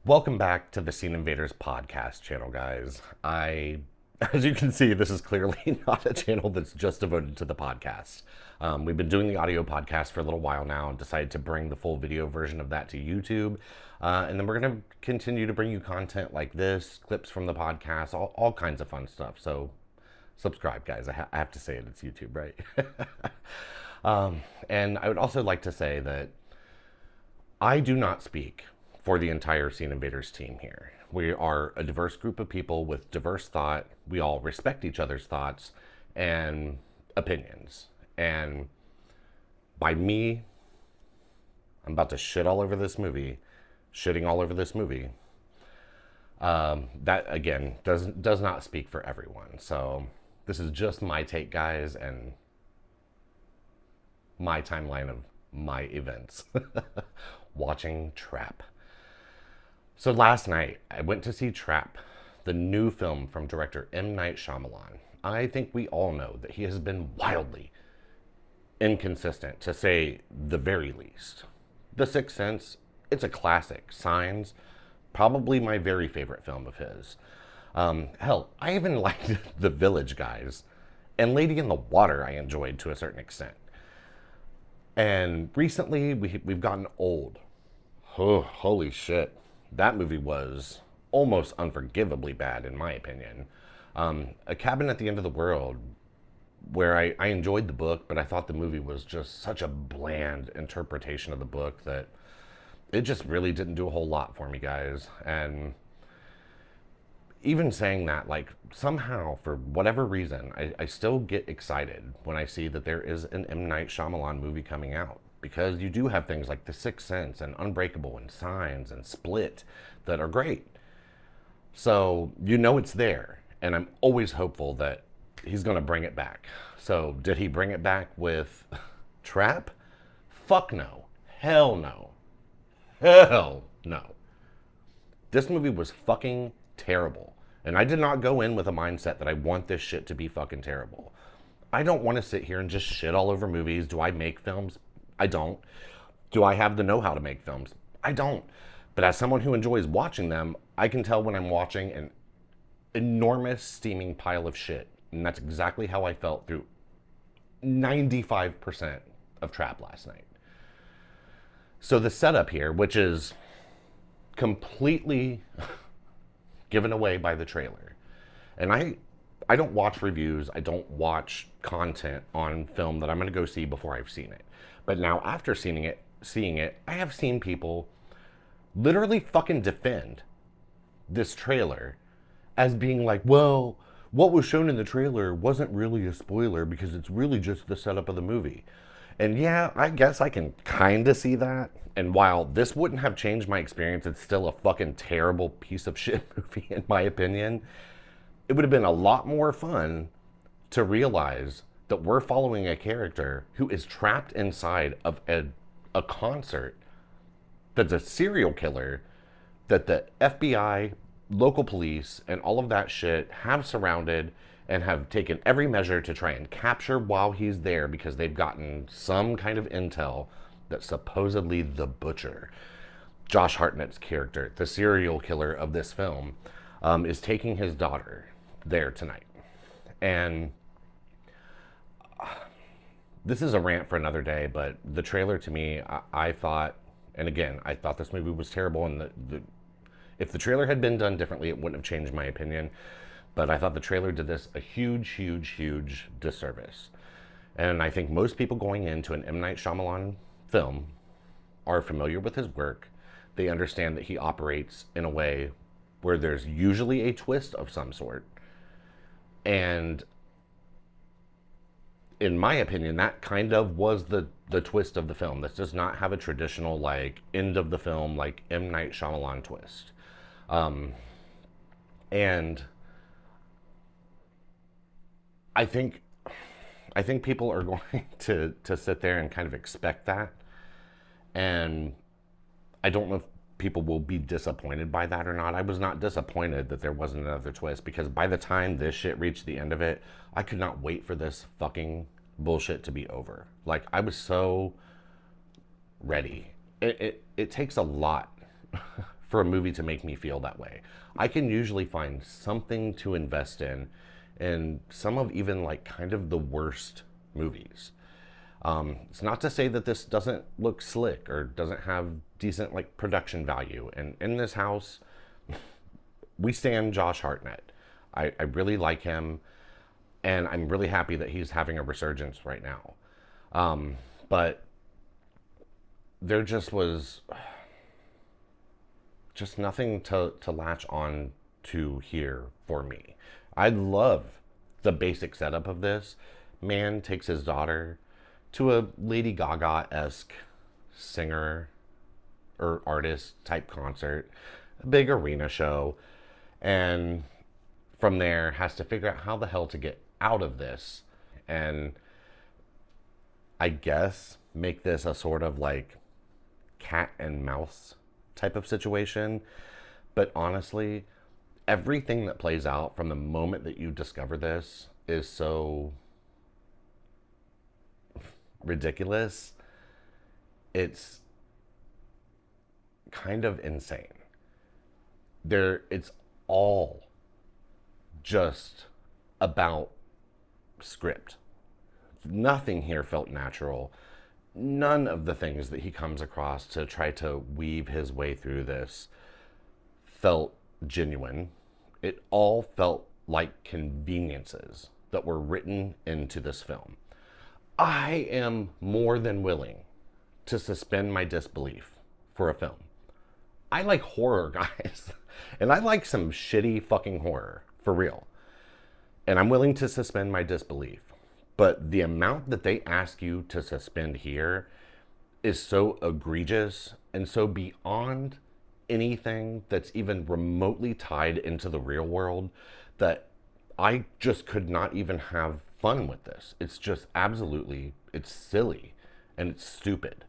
Welcome back to the Invaders podcast channel, guys. As you can see, this is clearly not a channel that's just devoted to the podcast. We've been doing the audio podcast for a little while now and decided to bring the full video version of that to YouTube. And then we're going to continue to bring you content like this, clips from the podcast, all kinds of fun stuff. So subscribe, guys. I have to say it, it's YouTube, right? And I would also like to say that I do not speak for the entire Scene Invaders team here. We are a diverse group of people with diverse thought. We all respect each other's thoughts and opinions. And by me, I'm about to shitting all over this movie. That again does not speak for everyone. So this is just my take, guys, and my timeline of my events. Watching Trap. So last night, I went to see Trap, the new film from director M. Night Shyamalan. I think we all know that he has been wildly inconsistent, to say the very least. The Sixth Sense, it's a classic. Signs, probably my very favorite film of his. Hell, I even liked The Village, guys. And Lady in the Water I enjoyed to a certain extent. And recently, we've gotten old. Oh, holy shit. That movie was almost unforgivably bad, in my opinion. A Cabin at the End of the World, where I enjoyed the book, but I thought the movie was just such a bland interpretation of the book that it just really didn't do a whole lot for me, guys. And even saying that, like, somehow, for whatever reason, I still get excited when I see that there is an M. Night Shyamalan movie coming out. Because you do have things like The Sixth Sense and Unbreakable and Signs and Split that are great. So you know it's there. And I'm always hopeful that he's going to bring it back. So did he bring it back with Trap? Fuck no. Hell no. Hell no. This movie was fucking terrible. And I did not go in with a mindset that I want this shit to be fucking terrible. I don't want to sit here and just shit all over movies. Do I make films? I don't. Do I have the know-how to make films? I don't. But as someone who enjoys watching them, I can tell when I'm watching an enormous steaming pile of shit. And that's exactly how I felt through 95% of Trap last night. So the setup here, which is completely given away by the trailer. And I don't watch reviews. I don't watch content on film that I'm going to go see before I've seen it. But now after seeing it, I have seen people literally fucking defend this trailer as being like, well, what was shown in the trailer wasn't really a spoiler because it's really just the setup of the movie. And yeah, I guess I can kind of see that. And while this wouldn't have changed my experience, it's still a fucking terrible piece of shit movie in my opinion. It would have been a lot more fun to realize that we're following a character who is trapped inside of a concert that's a serial killer that the FBI, local police, and all of that shit have surrounded and have taken every measure to try and capture while he's there because they've gotten some kind of intel that supposedly the butcher, Josh Hartnett's character, the serial killer of this film, is taking his daughter there tonight. And this is a rant for another day, but the trailer to me, I thought, and again, I thought this movie was terrible, and if the trailer had been done differently, it wouldn't have changed my opinion. But I thought the trailer did this a huge, huge, huge disservice. And I think most people going into an M. Night Shyamalan film are familiar with his work. They understand that he operates in a way where there's usually a twist of some sort. And in my opinion, that kind of was the twist of the film. This does not have a traditional, like, end of the film, like, M. Night Shyamalan twist. And I think people are going to sit there and kind of expect that. And I don't know if people will be disappointed by that or not. I was not disappointed that there wasn't another twist because by the time this shit reached the end of it, I could not wait for this fucking bullshit to be over. Like, I was so ready. It takes a lot for a movie to make me feel that way. I can usually find something to invest in some of even like kind of the worst movies. It's not to say that this doesn't look slick or doesn't have decent like production value. And in this house, we stand Josh Hartnett. I really like him, and I'm really happy that he's having a resurgence right now. But there just was just nothing to latch on to here for me. I love the basic setup of this. Man takes his daughter to a Lady Gaga-esque singer or artist type concert, a big arena show, and from there has to figure out how the hell to get out of this, and I guess make this a sort of like cat and mouse type of situation. But honestly, everything that plays out from the moment that you discover this is so ridiculous. It's kind of insane. It's all just about script. Nothing here felt natural. None of the things that he comes across to try to weave his way through this felt genuine. It all felt like conveniences that were written into this film. I am more than willing to suspend my disbelief for a film. I like horror, guys. And I like some shitty fucking horror, for real. And I'm willing to suspend my disbelief. But the amount that they ask you to suspend here is so egregious and so beyond anything that's even remotely tied into the real world that I just could not even have fun with this. It's just absolutely, it's silly and it's stupid.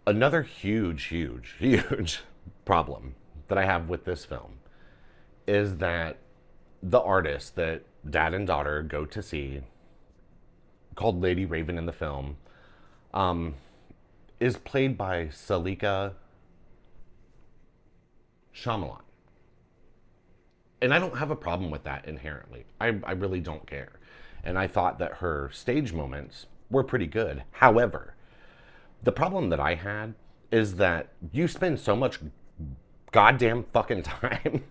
Another huge problem that I have with this film is that the artist that dad and daughter go to see, called Lady Raven in the film, is played by Shyamalan. And I don't have a problem with that inherently. I really don't care. And I thought that her stage moments were pretty good. However, the problem that I had is that you spend so much goddamn fucking time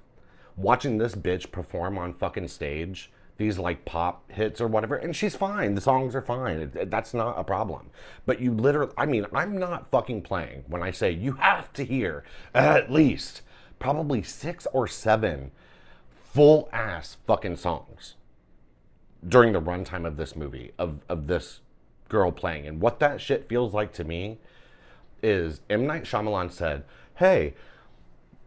watching this bitch perform on fucking stage, these like pop hits or whatever, and she's fine. The songs are fine. That's not a problem. But you literally, I mean, I'm not fucking playing when I say you have to hear at least probably 6 or 7 full ass fucking songs during the runtime of this movie, of this girl playing. And what that shit feels like to me is M. Night Shyamalan said, hey,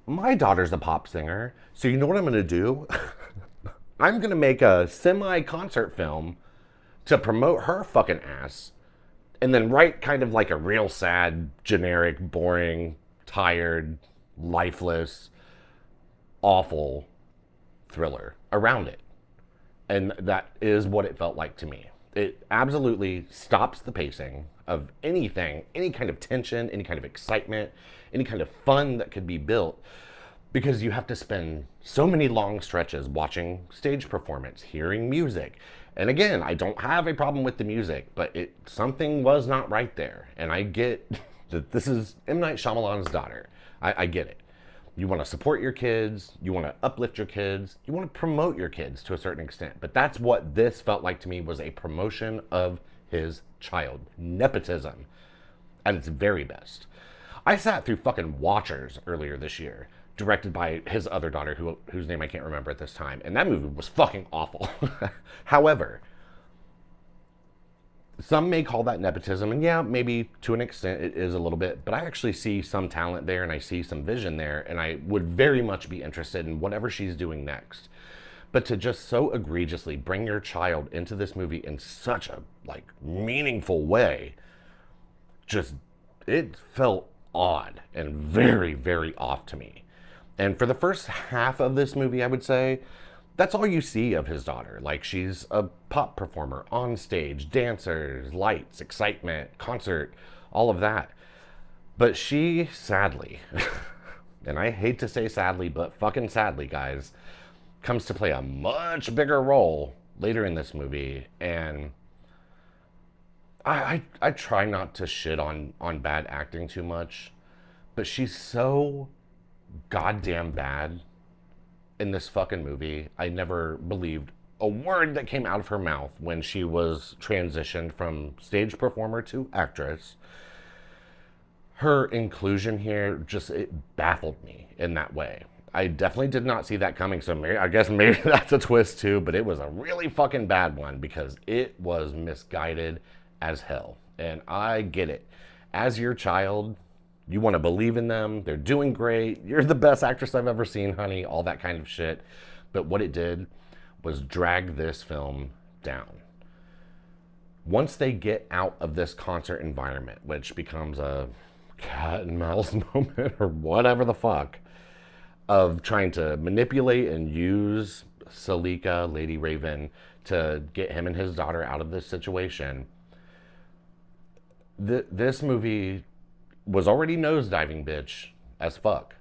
my daughter's a pop singer, so you know what I'm going to do? I'm going to make a semi-concert film to promote her fucking ass, and then write kind of like a real sad, generic, boring, tired, lifeless, awful thriller around it. And that is what it felt like to me. It absolutely stops the pacing of anything, any kind of tension, any kind of excitement, any kind of fun that could be built, because you have to spend so many long stretches watching stage performance, hearing music. And again, I don't have a problem with the music, but something was not right there. And I get that this is M. Night Shyamalan's daughter. I get it. You want to support your kids, you want to uplift your kids, you want to promote your kids to a certain extent. But that's what this felt like to me, was a promotion of his child. Nepotism at its very best. I sat through fucking Watchers earlier this year, directed by his other daughter, whose name I can't remember at this time, and that movie was fucking awful. However, some may call that nepotism, and yeah, maybe to an extent it is a little bit, but I actually see some talent there and I see some vision there, and I would very much be interested in whatever she's doing next. But to just so egregiously bring your child into this movie in such a like meaningful way, just, it felt odd and very off to me. And for the first half of this movie, I would say, that's all you see of his daughter. Like, she's a pop performer on stage, dancers, lights, excitement, concert, all of that. But she, sadly, and I hate to say sadly, but fucking sadly, guys, comes to play a much bigger role later in this movie. And I try not to shit on bad acting too much, but she's so goddamn bad in this fucking movie. I never believed a word that came out of her mouth when she was transitioned from stage performer to actress. Her inclusion here just, it baffled me in that way. I definitely did not see that coming, so I guess maybe that's a twist too, but it was a really fucking bad one because it was misguided as hell. And I get it. As your child, you want to believe in them. They're doing great. You're the best actress I've ever seen, honey. All that kind of shit. But what it did was drag this film down. Once they get out of this concert environment, which becomes a cat and mouse moment or whatever the fuck, of trying to manipulate and use Salika, Lady Raven, to get him and his daughter out of this situation, this movie was already nosediving, bitch, as fuck.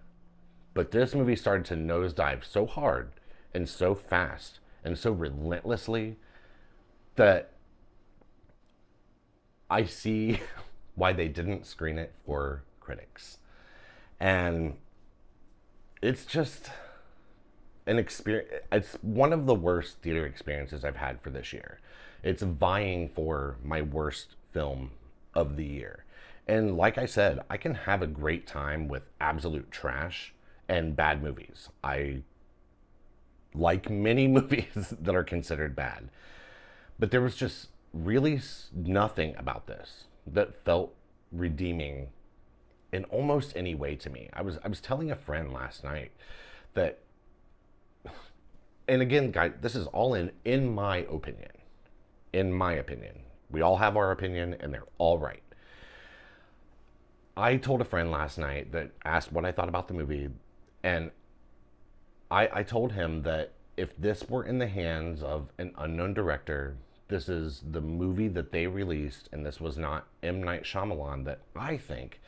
But this movie started to nosedive so hard and so fast and so relentlessly that I see why they didn't screen it for critics. And it's just an experience. It's one of the worst theater experiences I've had for this year. It's vying for my worst film of the year. And like I said, I can have a great time with absolute trash and bad movies. I like many movies that are considered bad. But there was just really nothing about this that felt redeeming in almost any way to me. I was telling a friend last night that, and again, guys, this is all in my opinion. In my opinion. We all have our opinion and they're all right. I told a friend last night that asked what I thought about the movie, and I told him that if this were in the hands of an unknown director, this is the movie that they released, and this was not M. Night Shyamalan, that I think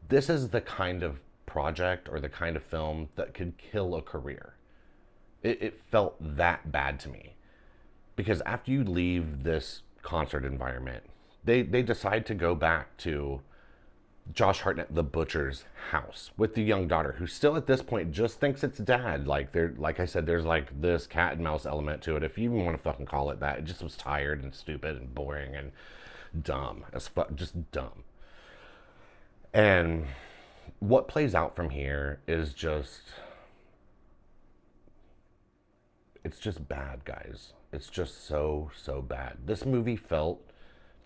this is the kind of project or the kind of film that could kill a career. It felt that bad to me. Because after you leave this concert environment, they decide to go back to Josh Hartnett, the butcher's house with the young daughter, who still at this point just thinks it's dad. Like I said, there's like this cat and mouse element to it, if you even want to fucking call it that. It just was tired and stupid and boring and dumb as fuck, just dumb. And what plays out from here is just, it's just bad, guys. It's just so bad. This movie felt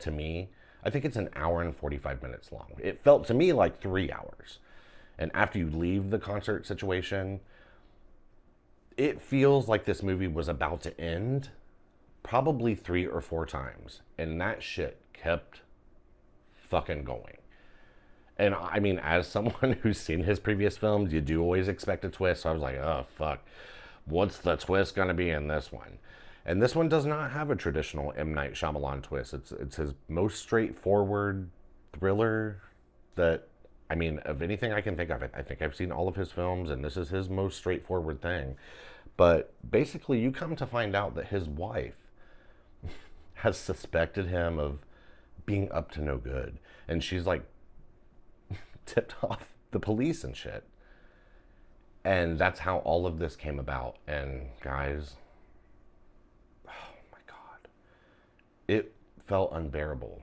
to me, I think it's an hour and 45 minutes long. It felt to me like 3 hours. And after you leave the concert situation, it feels like this movie was about to end probably 3 or 4 times. And that shit kept fucking going. And I mean, as someone who's seen his previous films, you do always expect a twist. So I was like, oh, fuck. What's the twist going to be in this one? And this one does not have a traditional M. Night Shyamalan twist. It's his most straightforward thriller that, I mean, of anything I can think of, I think I've seen all of his films, and this is his most straightforward thing. But basically, you come to find out that his wife has suspected him of being up to no good. And she's like tipped off the police and shit. And that's how all of this came about. And guys, it felt unbearable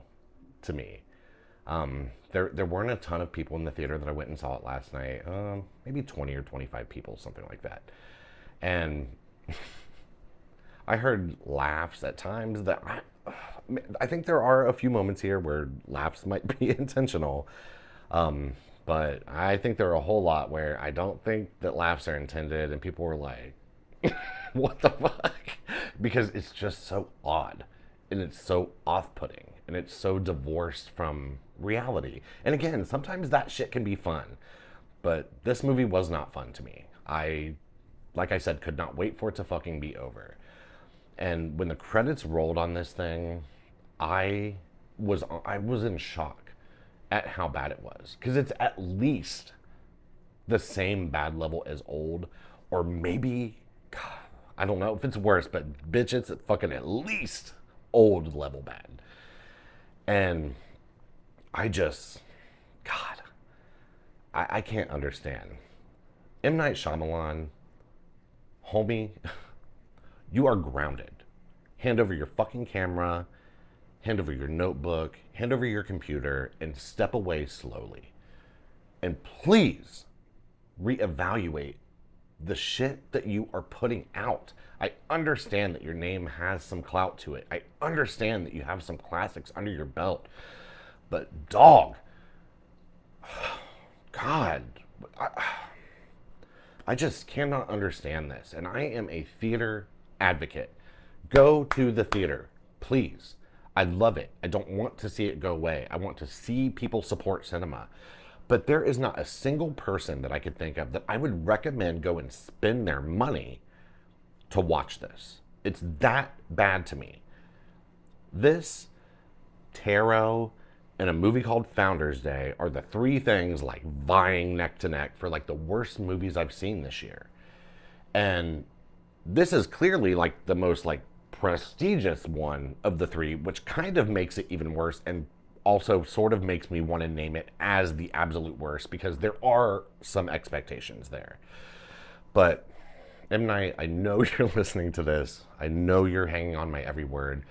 to me. There weren't a ton of people in the theater that I went and saw it last night. Maybe 20 or 25 people, something like that. And I heard laughs at times that I think there are a few moments here where laughs might be intentional. But I think there are a whole lot where I don't think that laughs are intended, and people were like, what the fuck? Because it's just so odd. And it's so off-putting, and it's so divorced from reality. And again, sometimes that shit can be fun, but this movie was not fun to me. I, like I said, could not wait for it to fucking be over. And when the credits rolled on this thing, I was in shock at how bad it was, because it's at least the same bad level as Old, or maybe, God, I don't know if it's worse, but bitch, it's fucking at least Old level bad. And I just, God, I can't understand. M. Night Shyamalan, homie, you are grounded. Hand over your fucking camera, hand over your notebook, hand over your computer, and step away slowly. And please reevaluate the shit that you are putting out. I understand that your name has some clout to it. I understand that you have some classics under your belt. But dog, God, I just cannot understand this. And I am a theater advocate. Go to the theater, please. I love it. I don't want to see it go away. I want to see people support cinema. But there is not a single person that I could think of that I would recommend go and spend their money to watch this. It's that bad to me. This, Tarot, and a movie called Founders Day are the three things like vying neck to neck for like the worst movies I've seen this year. And this is clearly like the most like prestigious one of the three, which kind of makes it even worse and also sort of makes me want to name it as the absolute worst because there are some expectations there. But M. Night, I know you're listening to this. I know you're hanging on my every word.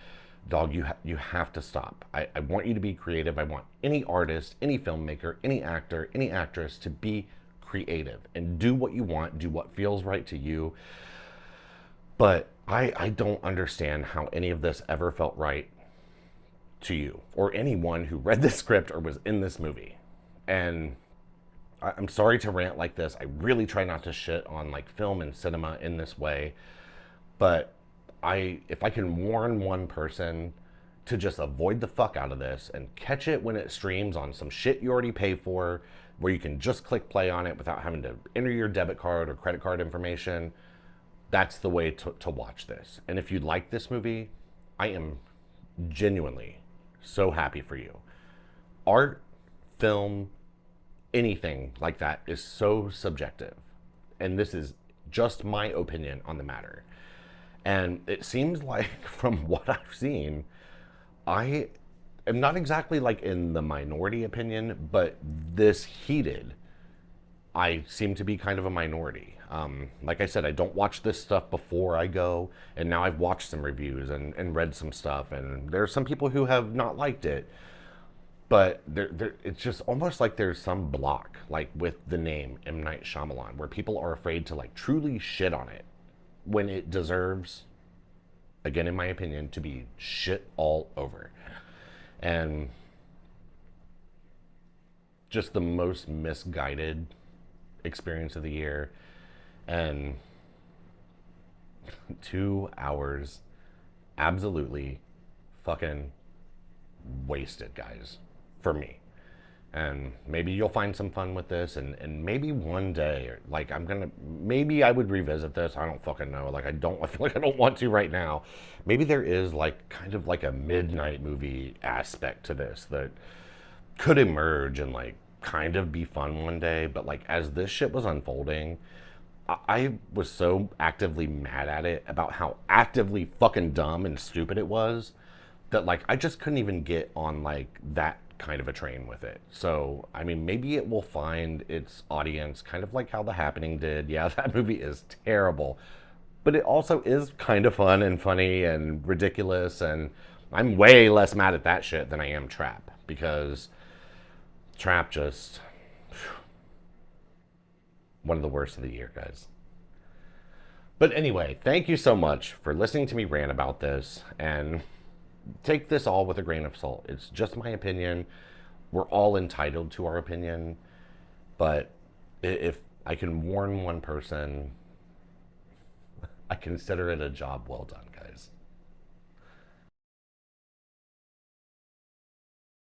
Dog, you have to stop. I want you to be creative. I want any artist, any filmmaker, any actor, any actress to be creative and do what you want, do what feels right to you. But I don't understand how any of this ever felt right to you or anyone who read this script or was in this movie. And I'm sorry to rant like this. I really try not to shit on like film and cinema in this way. But if I can warn one person to just avoid the fuck out of this and catch it when it streams on some shit you already pay for, where you can just click play on it without having to enter your debit card or credit card information, that's the way to watch this. And if you like this movie, I am genuinely so happy for you. Art, film, anything like that is so subjective. And this is just my opinion on the matter. And it seems like from what I've seen, I am not exactly like in the minority opinion, but this heated, I seem to be kind of a minority. Like I said, I don't watch this stuff before I go, and now I've watched some reviews and read some stuff, and there are some people who have not liked it, but it's just almost like there's some block, like with the name M. Night Shyamalan, where people are afraid to like truly shit on it when it deserves, again in my opinion, to be shit all over. And just the most misguided experience of the year. And 2 hours absolutely fucking wasted, guys, for me. And maybe you'll find some fun with this, and maybe one day, like maybe I would revisit this. I don't fucking know. Like I feel like I don't want to right now. Maybe there is like kind of like a midnight movie aspect to this that could emerge and like kind of be fun one day. But like as this shit was unfolding, I was so actively mad at it about how actively fucking dumb and stupid it was that like I just couldn't even get on like that kind of a train with it. So I mean, maybe it will find its audience kind of like how The Happening did. Yeah, that movie is terrible, but it also is kind of fun and funny and ridiculous, and I'm way less mad at that shit than I am Trap, because Trap just one of the worst of the year, guys. But anyway, thank you so much for listening to me rant about this, and take this all with a grain of salt. It's just my opinion. We're all entitled to our opinion, but if I can warn one person, I consider it a job well done, guys.